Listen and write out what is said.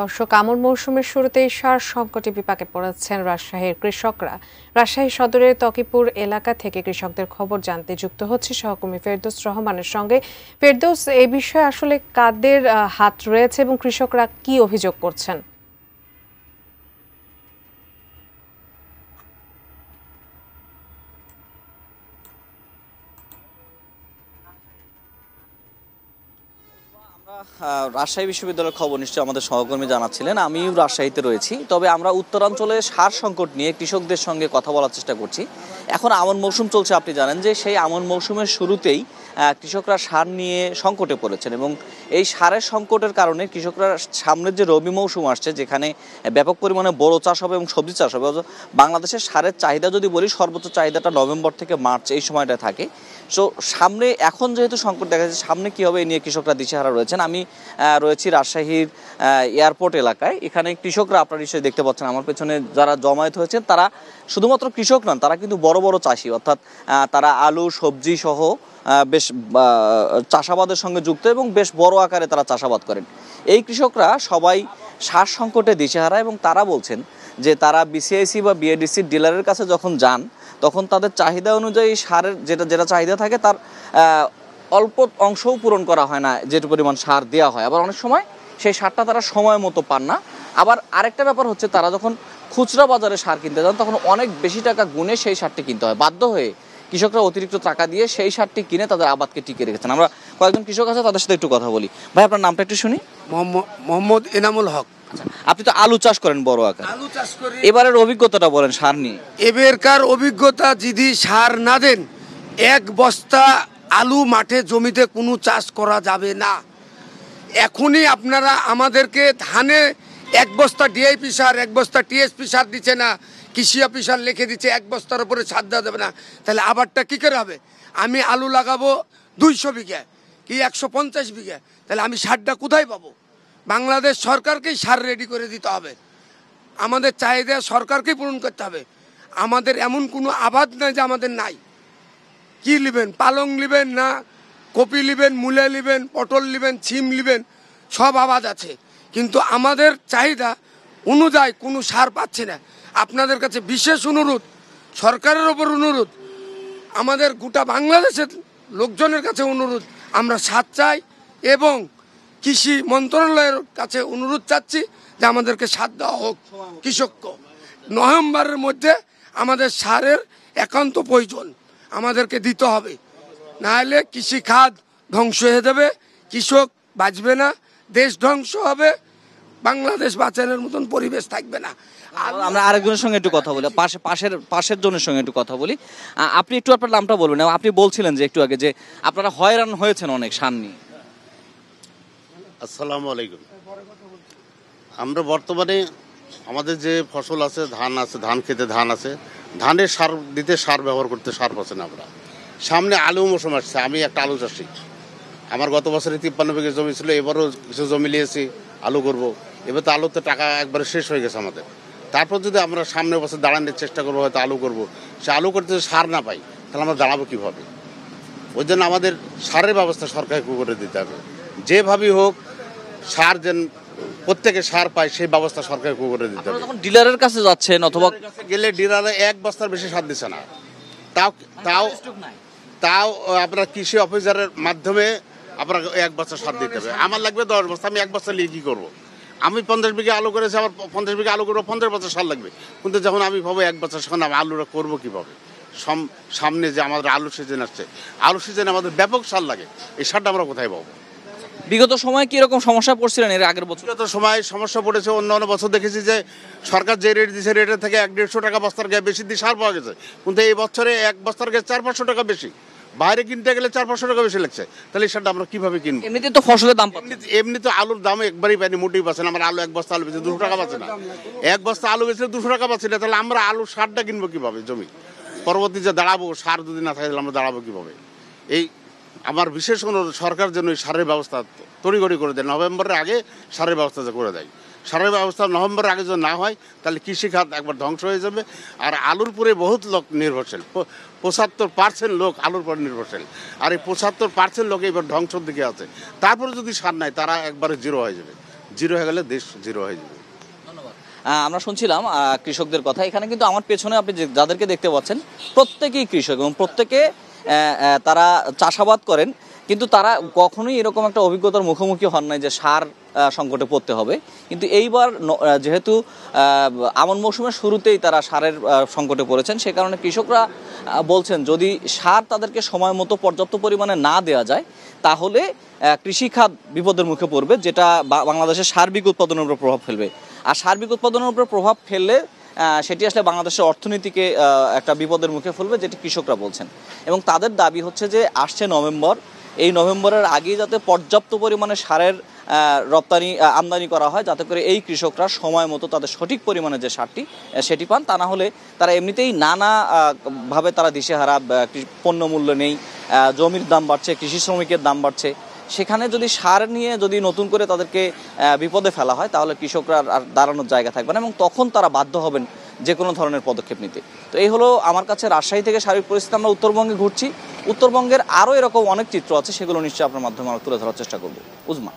দর্শক, আমন মৌসুমের শুরুতেই সার সংকটে বিপাকে পড়েছেন রাজশাহীর কৃষকরা। রাজশাহী সদরের তকিপুর এলাকা থেকে কৃষকদের খবর জানতে যুক্ত হচ্ছে সহকর্মী ফেরদৌস রহমানের সঙ্গে। ফেরদৌস, এই বিষয়ে আসলে কাদের হাত রয়েছে এবং কৃষকরা কি অভিযোগ করছেন? রাজশাহী বিশ্ববিদ্যালয়ের খবর নিশ্চয়ই আমাদের সহকর্মী জানাচ্ছিলেন। আমিও রাজশাহীতে রয়েছি, তবে আমরা উত্তরাঞ্চলে সার সংকট নিয়ে কৃষকদের সঙ্গে কথা বলার চেষ্টা করছি। এখন আমন মৌসুম চলছে, আপনি জানেন যে সেই আমন মৌসুমের শুরুতেই কৃষকরা সার নিয়ে সংকটে পড়েছেন এবং এই সারের সংকটের কারণে কৃষকরা সামনের যে রবি মৌসুম আসছে, যেখানে ব্যাপক পরিমাণে বড় চাষ হবে এবং সবজি চাষ হবে। বাংলাদেশের সারের চাহিদা যদি বলি, সর্বোচ্চ চাহিদাটা নভেম্বর থেকে মার্চ এই সময়টা থাকে। সো সামনে এখন যেহেতু সংকট দেখা যাচ্ছে, সামনে কী হবে এই নিয়ে কৃষকরা দিশেহারা রয়েছেন। আমি রয়েছি রাজশাহীর এয়ারপোর্ট এলাকায়। এখানে কৃষকরা, আপনারা নিশ্চয়ই দেখতে পাচ্ছেন আমার পেছনে যারা জমায়েত হয়েছেন, তারা শুধুমাত্র কৃষক নন, তারা কিন্তু বড় বড় চাষি, অর্থাৎ তারা আলু সবজি সহ বেশ চাষাবাদের সঙ্গে যুক্ত এবং বেশ বড় আকারে তারা চাষাবাদ করেন। এই কৃষকরা সবাই সার সংকটে দিশেহারা এবং তারা বলছেন যে তারা বিসিআইসি বা বিএডিসির ডিলারের কাছে যখন যান, তখন তাদের চাহিদা অনুযায়ী সারের যেটা চাহিদা থাকে তার অল্প অংশও পূরণ করা হয় না, যেটুকু পরিমাণ সার দেওয়া হয়। আবার অনেক সময় সেই সারটা তারা সময় মতো পান না। আবার আরেকটা ব্যাপার হচ্ছে, তারা যখন খুচরা বাজারে সার কিনতে যান, তখন অনেক বেশি টাকা গুনে সেই সারটি কিনতে হয়। বাধ্য হয়ে কৃষকরা অতিরিক্ত টাকা দিয়ে সেই সারটি কিনে তাদের আবাদকে টিকে রেখেছেন। আমরা কয়েকজন কৃষক আছে, তাদের সাথে একটু কথা বলি। ভাই, আপনার নামটা একটু শুনি। মোহাম্মদ এনামুল হক। আপনি তো আলু চাষ করেন বড় আকারে, আলু চাষ করি। এবারের অভিজ্ঞতাটা বলেন সার নিয়ে। এবারকার অভিজ্ঞতা, যদি সার না দেন, এক বস্তা আলু মাঠে জমিতে কোনো চাষ করা যাবে না। এখনই আপনারা আমাদেরকে ধানে এক বস্তা ডিআইপি সার, এক বস্তা টিএসপি সার দিচ্ছে না, কৃষি অফিসার লিখে দিচ্ছে এক বস্তার উপরে সার দেওয়া যাবে না। তাহলে আবারটা কী করে হবে? আমি আলু লাগাবো 200 বিঘা কি 150 বিঘা, তাহলে আমি সারটা কোথায় পাবো? বাংলাদেশ সরকারকেই সার রেডি করে দিতে হবে। আমাদের চাহিদা সরকারকেই পূরণ করতে হবে। আমাদের এমন কোনো আবাদ নাই যে আমাদের নাই। কি নেবেন? পালং নেবেন না কপি নেবেন, মূলা নেবেন, পটল নেবেন, সিম নেবেন, সব আবাদ আছে, কিন্তু আমাদের চাহিদা অনুযায়ী কোনো সার পাচ্ছে না। আপনাদের কাছে বিশেষ অনুরোধ, সরকারের ওপর অনুরোধ, আমাদের গোটা বাংলাদেশের লোকজনের কাছে অনুরোধ, আমরা সার চাই এবং কৃষি মন্ত্রণালয়ের কাছে অনুরোধ চাচ্ছি যে আমাদেরকে সার দেওয়া হোক। কৃষককে নভেম্বরের মধ্যে আমাদের সারের একান্ত প্রয়োজন, আমাদেরকে দিতে হবে, নাহলে কৃষি খাত ধ্বংস হয়ে যাবে, কৃষক বাঁচবে না, দেশ ধ্বংস হবে, বাংলাদেশ বাঁচানোর মতন পরিবেশ থাকবে না। আমরা আরেকজনের সঙ্গে একটু কথা বলি, পাশের জনের সঙ্গে একটু কথা বলি। আপনি একটু আপনার নামটা বলবেন। আপনি বলছিলেন যে একটু আগে যে আপনারা হয়রান হয়েছেন অনেক সার নিয়ে। আসসালামু আলাইকুম। আমরা বর্তমানে আমাদের যে ফসল আছে, ধান আছে, ধান খেতে ধান আছে, ধানের সার দিতে সার ব্যবহার করতে সার পাচ্ছি না আমরা। সামনে আলু মৌসুম আসছে, আমি একটা আলু চাষি। আমার গত বছরে 53 বিঘা জমি ছিল, এবারও কিছু জমি নিয়েছি আলু করব। এবার তো আলুতে টাকা একবারে শেষ হয়ে গেছে আমাদের। তারপর যদি আমরা সামনের বছর দাঁড়ানোর চেষ্টা করবো, হয়তো আলু করব, সে আলু করতে যদি সার না পাই, তাহলে আমরা দাঁড়াবো কীভাবে? ওই জন্য আমাদের সারের ব্যবস্থা সরকারকে করে দিতে হবে। যেভাবেই হোক সার যেন প্রত্যেকে সার পায়, সেই ব্যবস্থা সরকারকে করে দিতে হবে। যখন ডিলারের কাছে যাচ্ছেন অথবা গেলে ডিলারে এক বস্তার বেশি সার দিচ্ছে না। তাও আপনার কৃষি অফিসারের মাধ্যমে আপনার এক বস্তা সার দিতে হবে। আমার লাগবে 10 বস্তা, আমি এক বস্তা নিয়ে কী করবো? আমি 50 বিঘা আলু করেছি, আমার 50 বিঘা আলু করবো, 50 বস্তা সার লাগবে। কিন্তু যখন আমি ভাবো এক বস্তা সার, আমি আলুটা করবো কীভাবে? সামনে যে আমাদের আলু সিজন আসছে, আলু সিজনে আমাদের ব্যাপক সার লাগে, এই সারটা আমরা কোথায় পাবো? বিগত সময় কি এরকম সমস্যা পড়ছিলেন এর আগের বছর? বিগত সময় সমস্যা পড়েছে। অন্য বছর দেখেছি যে সরকার যে রেট দিচ্ছে, রেটের থেকে 100-150 টাকা বস্তার গায়ে বেশি দিয়ে সার পাওয়া গেছে, কিন্তু এই বছরে এক বস্তার গায়ে 400-500 টাকা বেশি। বাইরে কিনতে গেলে 400-500 টাকা বেশি লাগছে। তাহলে এই সারটা আমরা কীভাবে কিনবো? এমনিতে তো ফসলের দাম, এমনি তো আলুর দাম একবারই পাইনি, মোটেই পাচ্ছে না। আমরা আলু এক বস্তা আলু বেশি 200 টাকা পাচ্ছে না, এক বস্তা আলু বেশি 200 টাকা পাচ্ছি না। তাহলে আমরা আলুর সারটা কিনবো কীভাবে? জমি পরবর্তী যে দাঁড়াবো, সার যদি না থাকে তাহলে আমরা দাঁড়াবো কীভাবে? এই আমার বিশেষ অনুরোধ, সরকার যেন এই সারের ব্যবস্থা তড়িঘড়ি করে দেয়, নভেম্বরের আগে সারের ব্যবস্থা করে দেয়। সারের ব্যবস্থা নভেম্বরের আগে যদি না হয়, তাহলে কৃষিখাত একবার ধ্বংস হয়ে যাবে। আর আলুর পরে বহুত লোক নির্ভরশীল, 75% লোক আলুর পর নির্ভরশীল। আর এই 75% লোক এবার ধ্বংসের দিকে আছে। তারপরে যদি সার নাই, তারা একবারে জিরো হয়ে যাবে। জিরো হয়ে গেলে দেশ জিরো হয়ে যাবে। আমরা শুনছিলাম কৃষকদের কথা। এখানে কিন্তু আমার পেছনে আপনি যাদেরকে দেখতে পাচ্ছেন প্রত্যেকেই কৃষক এবং প্রত্যেকে তারা চাষাবাদ করেন, কিন্তু তারা কখনোই এরকম একটা অভিজ্ঞতার মুখোমুখি হন নাই যে সার সংকটে পড়তে হবে। কিন্তু এইবার যেহেতু আমন মৌসুমের শুরুতেই তারা সারের সংকটে পড়েছেন, সে কারণে কৃষকরা বলছেন যদি সার তাদেরকে সময় মতো পর্যাপ্ত পরিমাণে না দেওয়া যায় তাহলে কৃষিখাত বিপদের মুখে পড়বে, যেটা বাংলাদেশের সার্বিক উৎপাদনের উপর প্রভাব ফেলবে। আর সার্বিক উৎপাদনের উপর প্রভাব ফেললে সেটি আসলে বাংলাদেশের অর্থনীতিকে একটা বিপদের মুখে ফেলবে, যেটি কৃষকরা বলছেন। এবং তাদের দাবি হচ্ছে যে আসছে নভেম্বর, এই নভেম্বরের আগেই যাতে পর্যাপ্ত পরিমাণে সারের আমদানি করা হয়, যাতে করে এই কৃষকরা সময় মতো তাদের সঠিক পরিমাণে যে সারটি সেটি পান। তা না হলে তারা এমনিতেই নানাভাবে তারা দিশেহারা, পণ্য মূল্য নেই, জমির দাম বাড়ছে, কৃষি শ্রমিকের দাম বাড়ছে। সেখানে যদি সার নিয়ে যদি নতুন করে তাদেরকে বিপদে ফেলা হয় তাহলে কৃষকরা আর দাঁড়ানোর জায়গা থাকবে না এবং তখন তারা বাধ্য হবেন যে কোনো ধরনের পদক্ষেপ নিতে। তো এই হলো আমার কাছে রাজশাহী থেকে সার্বিক পরিস্থিতি। আমরা উত্তরবঙ্গে ঘুরছি, উত্তরবঙ্গের আরও এরকম অনেক চিত্র আছে, সেগুলো নিশ্চয়ই আপনার মাধ্যমে আমরা তুলে ধরার চেষ্টা করব। উজমা।